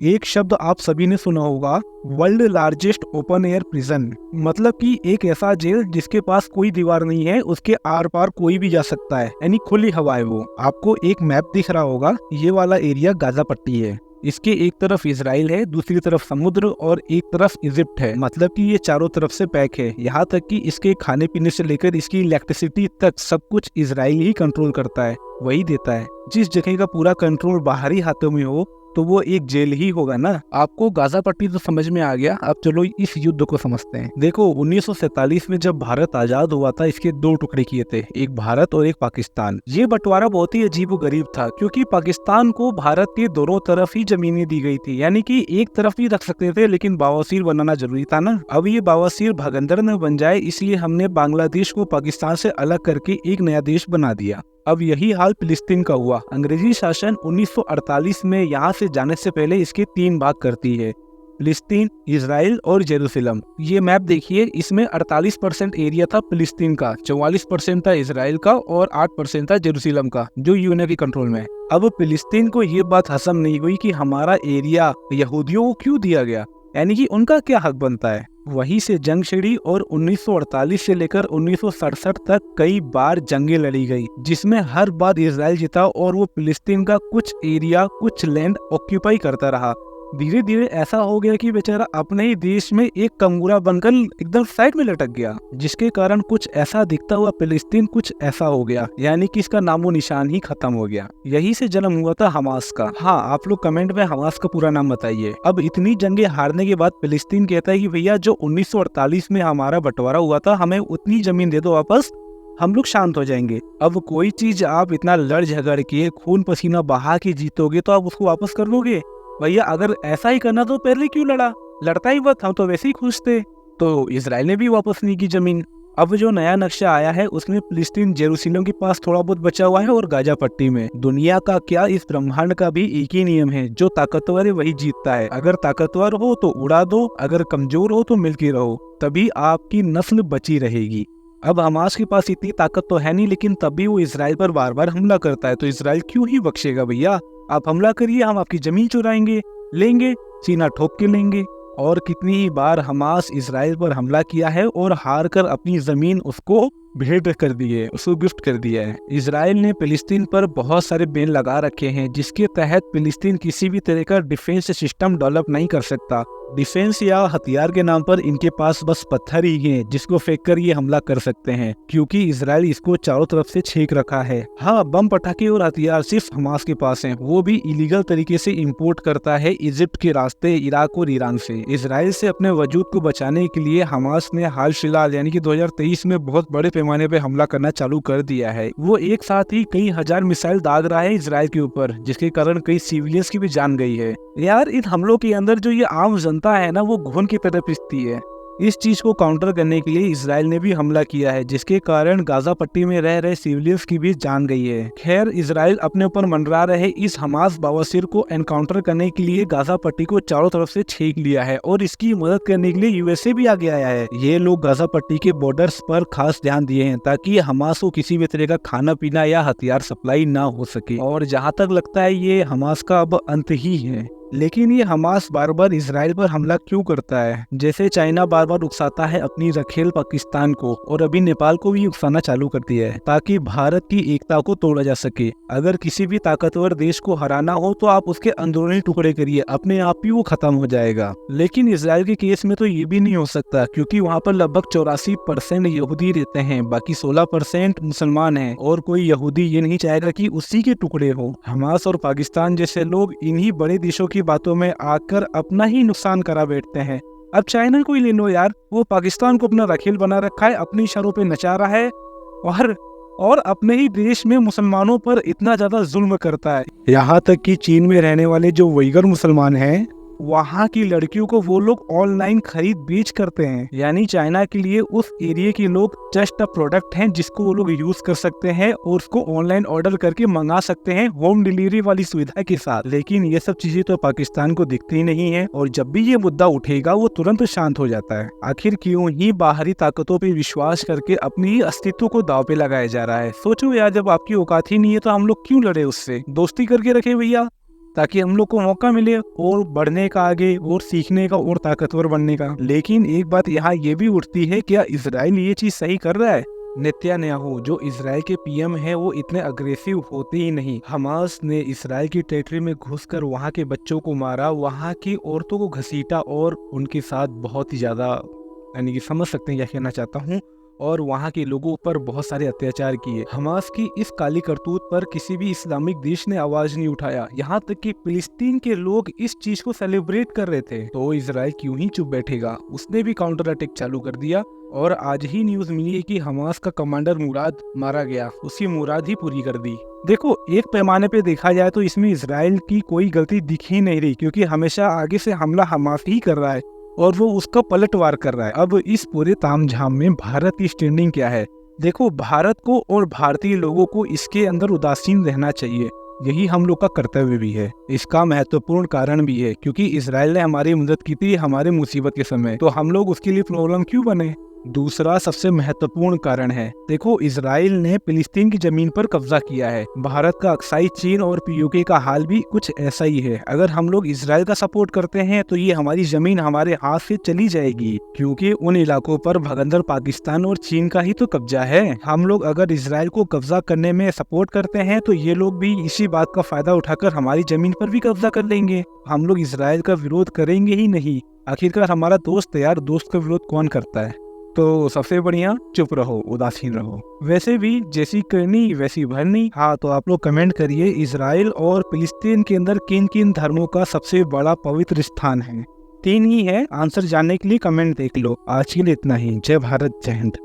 एक शब्द आप सभी ने सुना होगा, world largest open air prison. मतलब कि एक ऐसा जेल जिसके पास कोई दीवार नहीं है, उसके आर पार कोई भी जा सकता है, यानी खुली हवा है वो। आपको एक मैप दिख रहा होगा, ये वाला एरिया गाजा पट्टी है। इसके एक तरफ इजराइल है, दूसरी तरफ समुद्र और एक तरफ इजिप्ट है। मतलब कि ये चारों तरफ से पैक है। यहाँ तक कि इसके खाने पीने से लेकर इसकी इलेक्ट्रिसिटी तक सब कुछ इजराइल ही कंट्रोल करता है, वही देता है। जिस जगह का पूरा कंट्रोल बाहरी हाथों में हो तो वो एक जेल ही होगा ना। आपको गाजा पट्टी तो समझ में आ गया, अब चलो इस युद्ध को समझते हैं। देखो 1947 में जब भारत आजाद हुआ था, इसके दो टुकड़े किए थे, एक भारत और एक पाकिस्तान। ये बंटवारा बहुत ही अजीब गरीब था, क्योंकि पाकिस्तान को भारत के दोनों तरफ ही जमीनें दी गई थी, यानी कि एक तरफ ही रख सकते थे, लेकिन बवासीर बनाना जरूरी था ना। अब ये बवासीर भगंदर न बन जाए, इसलिए हमने बांग्लादेश को पाकिस्तान से अलग करके एक नया देश बना दिया। अब यही हाल फिलिस्तीन का हुआ। अंग्रेजी शासन 1948 में यहाँ से जाने से पहले इसके 3 भाग करती है, फिलिस्तीन, इजराइल और जेरूसलम। ये मैप देखिए, इसमें 48% एरिया था फिलिस्तीन का, 44% था इजराइल का और 8% था जेरूसलम का, जो यूएनओ के कंट्रोल में है। अब फिलिस्तीन को ये बात हजम नहीं हुई कि हमारा एरिया यहूदियों को क्यों दिया गया, यानी कि उनका क्या हक बनता है। वहीं से जंग छिड़ी और 1948 से लेकर 1967 तक कई बार जंगें लड़ी गई, जिसमें हर बार इजराइल जीता और वो फिलिस्तीन का कुछ एरिया, कुछ लैंड ऑक्यूपाई करता रहा। धीरे धीरे ऐसा हो गया कि बेचारा अपने ही देश में एक कंगूरा बनकर एकदम साइड में लटक गया, जिसके कारण कुछ ऐसा दिखता हुआ फिलिस्तीन कुछ ऐसा हो गया, यानी कि इसका नामो निशान ही खत्म हो गया। यही से जन्म हुआ था हमास का। हाँ, आप लोग कमेंट में हमास का पूरा नाम बताइए। अब इतनी जंगें हारने के बाद फिलिस्तीन कहता है कि भैया जो 1948 में हमारा बंटवारा हुआ था, हमें उतनी जमीन दे दो वापस, हम लोग शांत हो जाएंगे। अब कोई चीज आप इतना लड़ झगड़ के खून पसीना बहा के जीतोगे तो आप उसको वापस कर लोगे? भैया अगर ऐसा ही करना तो पहले क्यों लड़ा? लड़ता ही वक्त हम तो वैसे ही खुश थे। तो इजराइल ने भी वापस नहीं की जमीन। अब जो नया नक्शा आया है उसमें फिलिस्तीन जेरूसलम के पास थोड़ा बहुत बचा हुआ है और गाजा पट्टी में। दुनिया का क्या, इस ब्रह्मांड का भी एक ही नियम है, जो ताकतवर है वही जीतता है। अगर ताकतवर हो तो उड़ा दो, अगर कमजोर हो तो मिलके रहो, तभी आपकी नस्ल बची रहेगी। अब हमास के पास इतनी ताकत तो है नहीं, लेकिन तब भी वो इजराइल पर बार बार हमला करता है, तो इजराइल क्यों ही बख्शेगा? भैया आप हमला करिए, हम आपकी जमीन चुराएंगे, लेंगे, सीना ठोक के लेंगे। और कितनी ही बार हमास इजराइल पर हमला किया है और हार कर अपनी जमीन उसको भेंट कर दी है, उसको गिफ्ट कर दिया है। इजराइल ने फिलिस्तीन पर बहुत सारे बैन लगा रखे हैं, जिसके तहत फिलिस्तीन किसी भी तरह का डिफेंस सिस्टम डेवलप नहीं कर सकता। डिफेंस या हथियार के नाम पर इनके पास बस पत्थर ही हैं, जिसको फेंक कर ये हमला कर सकते हैं, क्योंकि इजराइल इसको चारों तरफ से छेक रखा है। हाँ, बम पटाखे और हथियार सिर्फ हमास के पास हैं, वो भी इलीगल तरीके से इंपोर्ट करता है इजिप्ट के रास्ते, इराक और ईरान से। इजराइल से अपने वजूद को बचाने के लिए हमास ने हाल फिलहाल यानी कि 2023 में बहुत बड़े पैमाने पे हमला करना चालू कर दिया है। वो एक साथ ही कई हजार मिसाइल दाग रहा है इजराइल के ऊपर, जिसके कारण कई सिविलियंस की भी जान गई है। यार इन हमलों के अंदर जो ये आम जनता है ना, वो घुन की तरह पिसती है। इस चीज को काउंटर करने के लिए इजराइल ने भी हमला किया है, जिसके कारण गाजा पट्टी में रह रहे सिविलियंस की भी जान गई है। खैर, इजराइल अपने ऊपर मंडरा रहे इस हमास बवासीर को एनकाउंटर करने के लिए गाजा पट्टी को चारों तरफ से छेक लिया है, और इसकी मदद करने के लिए यूएसए भी आगे आया है। ये लोग गाजा पट्टी के बॉर्डर्स पर खास ध्यान दिए हैं, ताकि हमास को किसी भी तरह का खाना पीना या हथियार सप्लाई ना हो सके। और जहाँ तक लगता है ये हमास का अब अंत ही है। लेकिन ये हमास बार बार इजराइल पर हमला क्यों करता है? जैसे चाइना बार बार उकसाता है अपनी रखेल पाकिस्तान को, और अभी नेपाल को भी उकसाना चालू कर दिया है, ताकि भारत की एकता को तोड़ा जा सके। अगर किसी भी ताकतवर देश को हराना हो तो आप उसके अंदरूनी टुकड़े करिए, अपने आप ही वो खत्म हो जाएगा। लेकिन इजराइल के केस में तो ये भी नहीं हो सकता, क्योंकि वहाँ पर लगभग 84% यहूदी रहते हैं, बाकी 16% मुसलमान हैं, और कोई यहूदी ये नहीं चाहेगा कि उसी के टुकड़े हो। हमास और पाकिस्तान जैसे लोग इन्हीं बड़े देशों की बातों में आकर अपना ही नुकसान करा बैठते हैं। अब चाइना को ही ले लो यार, वो पाकिस्तान को अपना रखेल बना रखा है, अपनी इशारों पे नचा रहा है, और अपने ही देश में मुसलमानों पर इतना ज्यादा जुल्म करता है। यहाँ तक कि चीन में रहने वाले जो उइगर मुसलमान हैं, वहाँ की लड़कियों को वो लोग ऑनलाइन खरीद बेच करते हैं। यानी चाइना के लिए उस एरिया के लोग जस्ट अ प्रोडक्ट हैं, जिसको वो लोग यूज कर सकते हैं और उसको ऑनलाइन ऑर्डर करके मंगा सकते हैं होम डिलीवरी वाली सुविधा के साथ। लेकिन ये सब चीजें तो पाकिस्तान को दिखती ही नहीं है, और जब भी ये मुद्दा उठेगा वो तुरंत शांत हो जाता है। आखिर क्यों ही बाहरी ताकतों पे विश्वास करके अपनी अस्तित्व को दांव पे लगाया जा रहा है? सोचो यार, जब आपकी औकात ही नहीं है तो हम लोग क्यों लड़े उससे? दोस्ती करके रखे भैया। ताकि हम लोग को मौका मिले और बढ़ने का आगे और सीखने का और ताकतवर बनने का। लेकिन एक बात यहाँ ये भी उठती है, क्या इजराइल ये चीज सही कर रहा है? नेतन्याहू जो इजराइल के पीएम है वो इतने अग्रेसिव होते ही नहीं। हमास ने इजराइल की टेरिटरी में घुसकर वहाँ के बच्चों को मारा, वहाँ की औरतों को घसीटा और उनके साथ बहुत ही ज्यादा, यानी कि समझ सकते हैं क्या कहना चाहता हूँ, और वहाँ के लोगों पर बहुत सारे अत्याचार किए। हमास की इस काली करतूत पर किसी भी इस्लामिक देश ने आवाज नहीं उठाया, यहाँ तक कि फिलिस्तीन के लोग इस चीज को सेलिब्रेट कर रहे थे। तो इजराइल क्यों ही चुप बैठेगा, उसने भी काउंटर अटैक चालू कर दिया। और आज ही न्यूज मिली है कि हमास का कमांडर मुराद मारा गया, उसकी मुराद ही पूरी कर दी। देखो, एक पैमाने पे देखा जाए तो इसमें इजराइल की कोई गलती दिख ही नहीं रही, क्योंकि हमेशा आगे से हमला हमास ही कर रहा है और वो उसका पलटवार कर रहा है। अब इस पूरे तामझाम में भारत की स्टैंडिंग क्या है? देखो, भारत को और भारतीय लोगों को इसके अंदर उदासीन रहना चाहिए, यही हम लोग का कर्तव्य भी है। इसका महत्वपूर्ण कारण भी है, क्योंकि इजराइल ने हमारी मदद की थी हमारे मुसीबत के समय, तो हम लोग उसके लिए प्रॉब्लम क्यों बने? दूसरा सबसे महत्वपूर्ण कारण है, देखो, इजराइल ने फिलिस्तीन की जमीन पर कब्जा किया है। भारत का अक्साई चीन और पीयूके का हाल भी कुछ ऐसा ही है। अगर हम लोग इजराइल का सपोर्ट करते हैं तो ये हमारी जमीन हमारे हाथ से चली जाएगी, क्योंकि उन इलाकों पर भगंदर पाकिस्तान और चीन का ही तो कब्जा है। हम लोग अगर इजराइल को कब्जा करने में सपोर्ट करते हैं तो ये लोग भी इसी बात का फायदा उठाकर हमारी जमीन पर भी कब्जा कर लेंगे। हम लोग इजराइल का विरोध करेंगे ही नहीं, आखिरकार हमारा दोस्त है यार, दोस्त का विरोध कौन करता है? तो सबसे बढ़िया चुप रहो, उदासीन रहो। वैसे भी जैसी करनी वैसी भरनी। हाँ, तो आप लोग कमेंट करिए, इजराइल और फिलिस्तीन के अंदर किन किन धर्मों का सबसे बड़ा पवित्र स्थान है? 3 ही है, आंसर जानने के लिए कमेंट देख लो। आज के लिए इतना ही। जय भारत, जय हिंद।